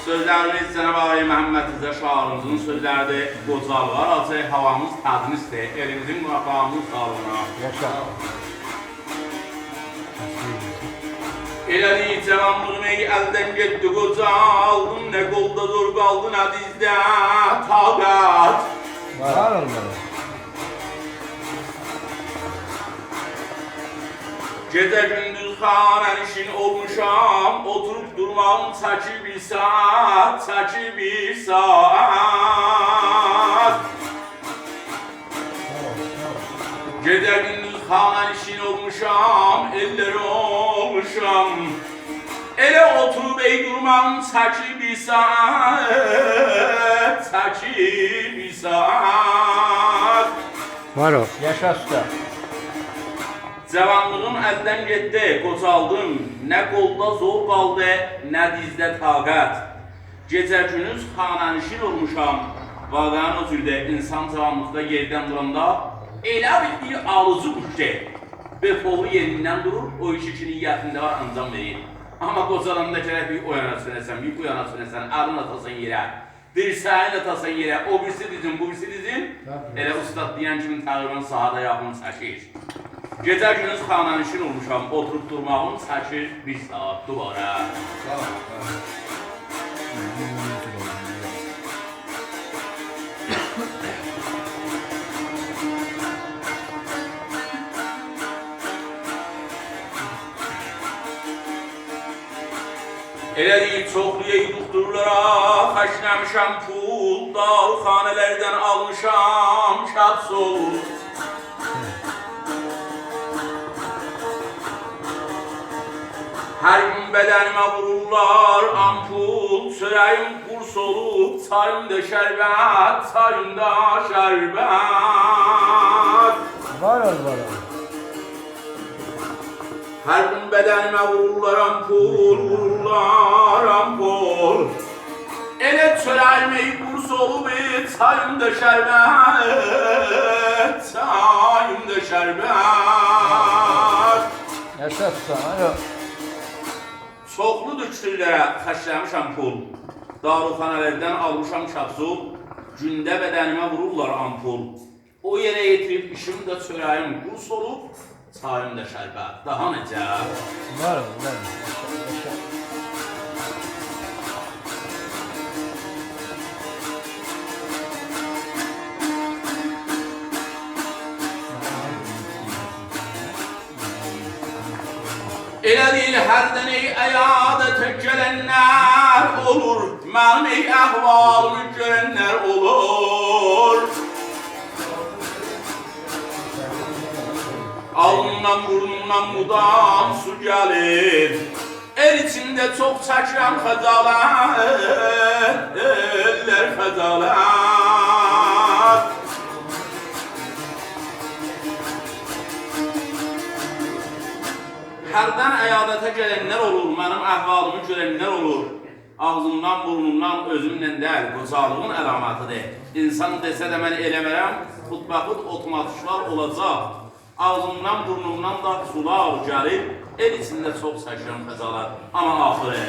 Sözlərimiz Cənab Ali Məhəmməd Rıza Şairımızın sözləridir. Qocalığa razı, havamız tədnisdir. Elimizin mürəqqamız sağlığına. Yaşa. Elədi cavanlığım ey əldən getdi qocaldın. Nə qolda zor qaldı, nə dizdə taqət. Var olmalı. Gecə gündüz xanən işin olmuşam, oturup durmam çəki bir saat, çəki bir saat. Gecə gündüz xanən işin olmuşam, elleri olmuşam. Elə oturup ey durmam çəki bir saat, çəki bir saat. Var o. Yaşa usta. Cavanlığım əldən getdi, qocaldım. Nə qolda zor qaldı, nə dizdə taqət. Gecə günüz xanənişin olmuşam. Vaqəən o cürdə insan cavanlıqda yerdən duranda elə bir alıcı quşdu. Bir polu yerindən durur, o iş iki niyyətində var, ancam verir. Amma qocalanda gərək bir o yana sönəsən, bir bu yana sönəsən, əlin atasan yerə. Dirsəyin atasan yerə, o birisi dizin, bu birisi dizin. Elə ustad deyən kimi təqribən sahada yaxın çəkir. Gecə günüz xanənişin olmuşam, oturup durmağım çəkir bir saat duvara. Elə deyil, çoxluya yuduqdurlara, xəşləmişəm pul, darxanələrdən almışam şəbsul. Her gün bedenime vururlar ampul, çörəyim kurs olup, çayımda şerbet, çayımda şerbet. Var ol, var ol. Her gün bedenime vururlar ampul, vururlar ampul. Elə çörəyime kurs olup, çayımda şerbet, çayımda şerbet. Yaşa usta, var o. Çoxlu düksürlərə xəşləmişəm pul, darıxanələrdən almışam şəbsul, gündə bədənimə vururlar ampul. O yerə yetirib işimdə çörəyim qurs olub, çayımda şərbət. Daha necə? Var ol, var ol. Yaşa. Elə deyil, hərdən ey əyadətə gələnlər olur, mənim ey əhvalımı görənlər olur. Alnımdan, burnumdan mudam su gəlir, el içində çox çəkirəm xəcalət, eller xəcalət. Hərdən əyadətə gələnlər olur, mənim əhvalımı görənlər olur. Ağzımdan, burnumdan, özümlə deyil, qocalığın əlamətidir. İnsan desə də mən eləmərəm, xutbəxud otomatiklar olacaq. Ağzımdan, burnumdan da sular gəlir, el içində çox çəkirəm xəcalət. Amma axırı.